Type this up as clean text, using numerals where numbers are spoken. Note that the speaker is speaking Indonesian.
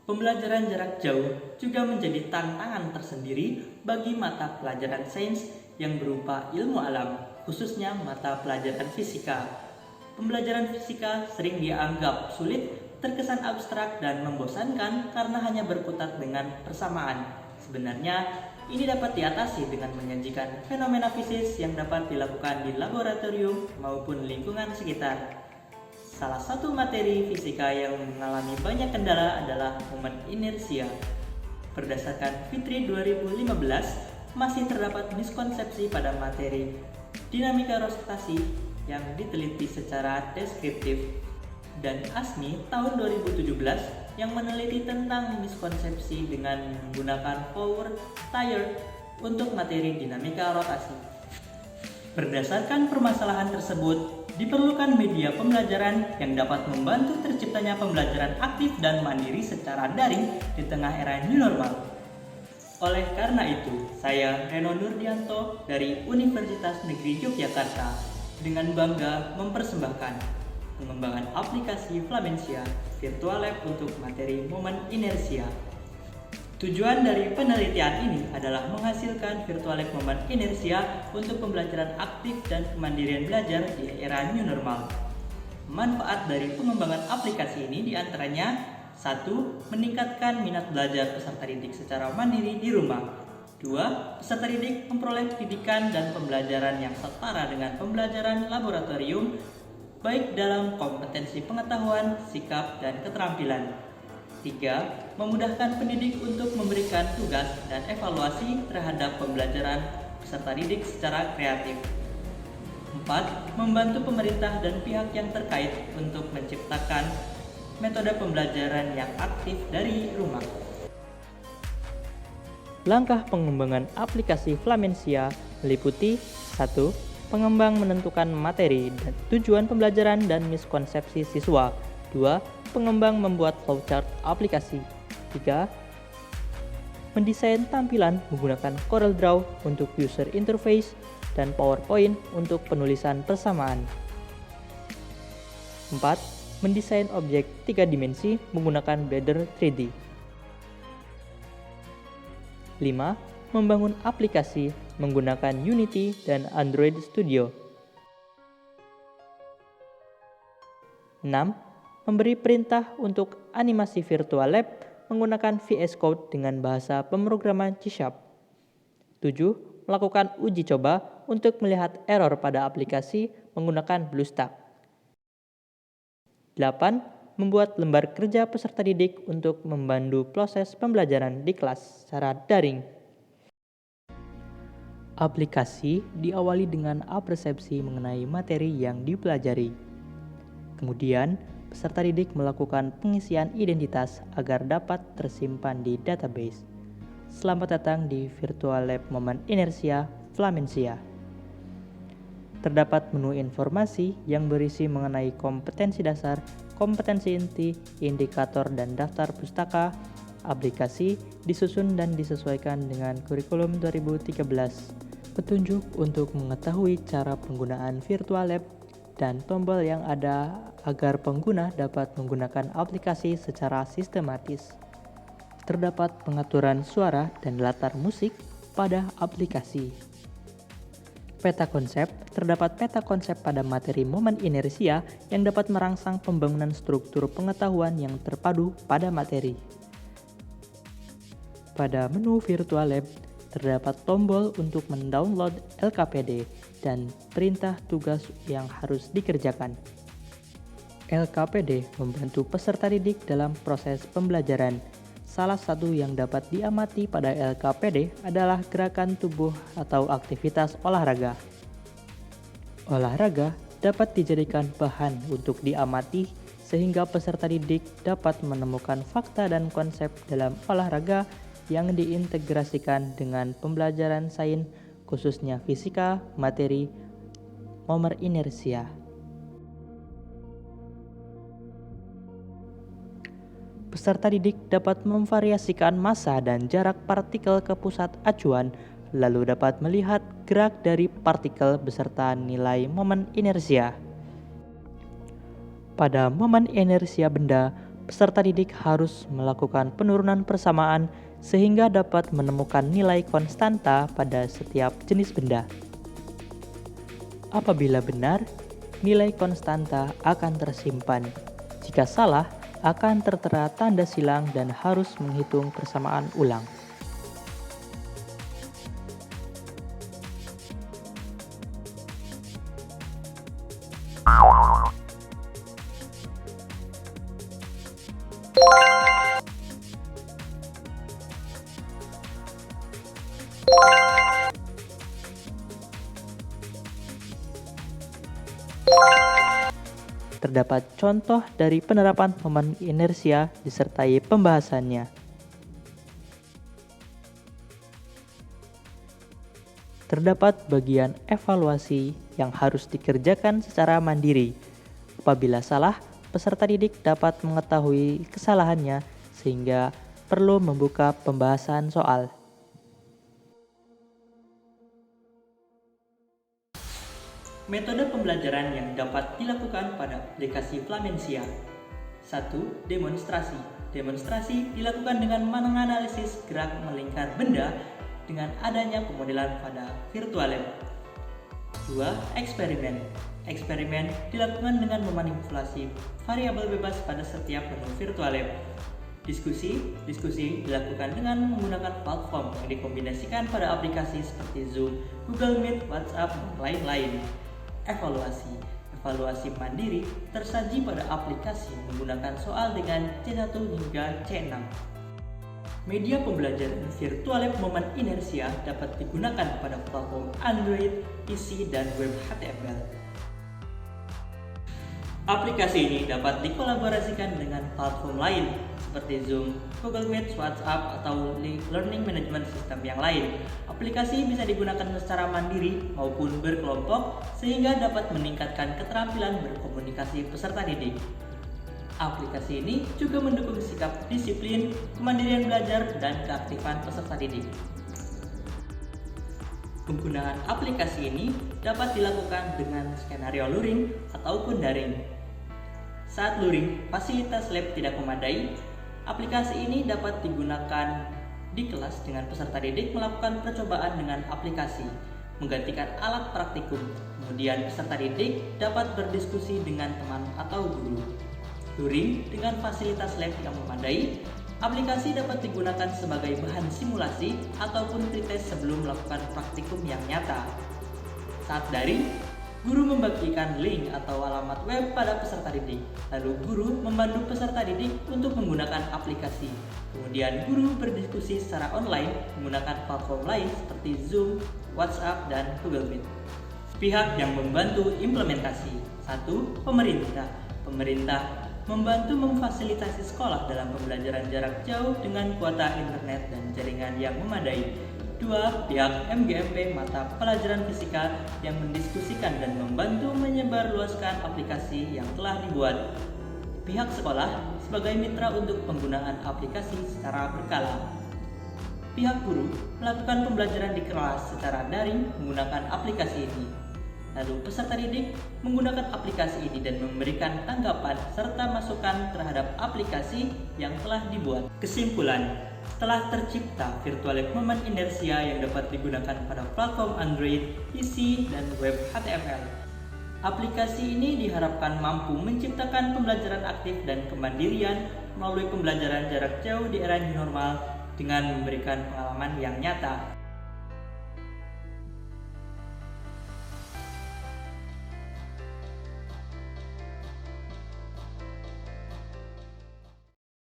Pembelajaran jarak jauh juga menjadi tantangan tersendiri bagi mata pelajaran sains yang berupa ilmu alam, khususnya mata pelajaran fisika. Pembelajaran fisika sering dianggap sulit, terkesan abstrak dan membosankan karena hanya berkutat dengan persamaan. Sebenarnya, ini dapat diatasi dengan menyajikan fenomena fisik yang dapat dilakukan di laboratorium maupun lingkungan sekitar. Salah satu materi fisika yang mengalami banyak kendala adalah momen inersia. Berdasarkan Fitri 2015, masih terdapat miskonsepsi pada materi dinamika rotasi yang diteliti secara deskriptif. Dan ASMI tahun 2017 yang meneliti tentang miskonsepsi dengan menggunakan power tire untuk materi dinamika rotasi. Berdasarkan permasalahan tersebut, diperlukan media pembelajaran yang dapat membantu terciptanya pembelajaran aktif dan mandiri secara daring di tengah era new normal. Oleh karena itu, saya Reno Nurdianto dari Universitas Negeri Yogyakarta dengan bangga mempersembahkan pengembangan aplikasi Flamensia Virtual Lab untuk materi momen inersia. Tujuan dari penelitian ini adalah menghasilkan virtual lab momen inersia untuk pembelajaran aktif dan kemandirian belajar di era new normal. Manfaat dari pengembangan aplikasi ini diantaranya 1. Meningkatkan minat belajar peserta didik secara mandiri di rumah. 2. Peserta didik memperoleh pendidikan dan pembelajaran yang setara dengan pembelajaran laboratorium, baik dalam kompetensi pengetahuan, sikap, dan keterampilan. 3. Memudahkan pendidik untuk memberikan tugas dan evaluasi terhadap pembelajaran peserta didik secara kreatif. 4. Membantu pemerintah dan pihak yang terkait untuk menciptakan metode pembelajaran yang aktif dari rumah. Langkah pengembangan aplikasi Flamensia meliputi 1. Pengembang menentukan materi dan tujuan pembelajaran dan miskonsepsi siswa. 2. Pengembang membuat flowchart aplikasi. 3. Mendesain tampilan menggunakan CorelDRAW untuk user interface dan PowerPoint untuk penulisan persamaan. 4. Mendesain objek 3 dimensi menggunakan Blender 3D. 5. Membangun aplikasi menggunakan Unity dan Android Studio. 6. Memberi perintah untuk animasi virtual lab menggunakan VS Code dengan bahasa pemrograman C#. 7. Melakukan uji coba untuk melihat error pada aplikasi menggunakan BlueStack. 8. Membuat lembar kerja peserta didik untuk membantu proses pembelajaran di kelas secara daring. Aplikasi diawali dengan apersepsi mengenai materi yang dipelajari. Kemudian, peserta didik melakukan pengisian identitas agar dapat tersimpan di database. Selamat datang di Virtual Lab Momen Inersia Flamensia. Terdapat menu informasi yang berisi mengenai kompetensi dasar, kompetensi inti, indikator dan daftar pustaka. Aplikasi disusun dan disesuaikan dengan kurikulum 2013. Petunjuk untuk mengetahui cara penggunaan Virtual Lab dan tombol yang ada agar pengguna dapat menggunakan aplikasi secara sistematis. Terdapat pengaturan suara dan latar musik pada aplikasi. Peta konsep. Terdapat peta konsep pada materi momen inersia yang dapat merangsang pembangunan struktur pengetahuan yang terpadu pada materi. Pada menu Virtual Lab, terdapat tombol untuk mendownload LKPD dan perintah tugas yang harus dikerjakan. LKPD membantu peserta didik dalam proses pembelajaran. Salah satu yang dapat diamati pada LKPD adalah gerakan tubuh atau aktivitas olahraga. Olahraga dapat dijadikan bahan untuk diamati sehingga peserta didik dapat menemukan fakta dan konsep dalam olahraga yang diintegrasikan dengan pembelajaran sains, khususnya fisika, materi, momen inersia. Peserta didik dapat memvariasikan massa dan jarak partikel ke pusat acuan, lalu dapat melihat gerak dari partikel beserta nilai momen inersia. Pada momen inersia benda, peserta didik harus melakukan penurunan persamaan sehingga dapat menemukan nilai konstanta pada setiap jenis benda. Apabila benar, nilai konstanta akan tersimpan. Jika salah, akan tertera tanda silang dan harus menghitung persamaan ulang. Terdapat contoh dari penerapan momen inersia disertai pembahasannya. Terdapat bagian evaluasi yang harus dikerjakan secara mandiri. Apabila salah, peserta didik dapat mengetahui kesalahannya sehingga perlu membuka pembahasan soal. Metode pembelajaran yang dapat dilakukan pada aplikasi Flamensia. 1. Demonstrasi. Demonstrasi dilakukan dengan menganalisis gerak melingkar benda dengan adanya pemodelan pada virtual lab. 2. Eksperimen. Eksperimen dilakukan dengan memanipulasi variabel bebas pada setiap menu virtual lab. Diskusi dilakukan dengan menggunakan platform yang dikombinasikan pada aplikasi seperti Zoom, Google Meet, WhatsApp, dan lain-lain. Evaluasi mandiri tersaji pada aplikasi menggunakan soal dengan C1 hingga C6. Media pembelajaran virtual lab momen inersia dapat digunakan pada platform Android, PC, dan web HTML. Aplikasi ini dapat dikolaborasikan dengan platform lain seperti Zoom, Google Meet, WhatsApp, atau Learning Management System yang lain. Aplikasi bisa digunakan secara mandiri maupun berkelompok sehingga dapat meningkatkan keterampilan berkomunikasi peserta didik. Aplikasi ini juga mendukung sikap disiplin, kemandirian belajar, dan keaktifan peserta didik. Penggunaan aplikasi ini dapat dilakukan dengan skenario luring ataupun daring. Saat luring, fasilitas lab tidak memadai, aplikasi ini dapat digunakan di kelas dengan peserta didik melakukan percobaan dengan aplikasi, menggantikan alat praktikum. Kemudian peserta didik dapat berdiskusi dengan teman atau guru. Luring dengan fasilitas lab yang memadai, aplikasi dapat digunakan sebagai bahan simulasi ataupun pretest sebelum melakukan praktikum yang nyata. Saat daring, guru membagikan link atau alamat web pada peserta didik. Lalu guru membantu peserta didik untuk menggunakan aplikasi. Kemudian guru berdiskusi secara online menggunakan platform lain seperti Zoom, WhatsApp, dan Google Meet. Pihak yang membantu implementasi. 1. Pemerintah. Pemerintah membantu memfasilitasi sekolah dalam pembelajaran jarak jauh dengan kuota internet dan jaringan yang memadai. 2. Pihak MGMP mata pelajaran fisika yang mendiskusikan dan membantu menyebarluaskan aplikasi yang telah dibuat. Pihak sekolah sebagai mitra untuk penggunaan aplikasi secara berkala. Pihak guru melakukan pembelajaran di kelas secara daring menggunakan aplikasi ini. Lalu peserta didik menggunakan aplikasi ini dan memberikan tanggapan serta masukan terhadap aplikasi yang telah dibuat. Kesimpulan, telah tercipta virtual lab momen inersia yang dapat digunakan pada platform Android, PC, dan web HTML. Aplikasi ini diharapkan mampu menciptakan pembelajaran aktif dan kemandirian melalui pembelajaran jarak jauh di era new normal dengan memberikan pengalaman yang nyata.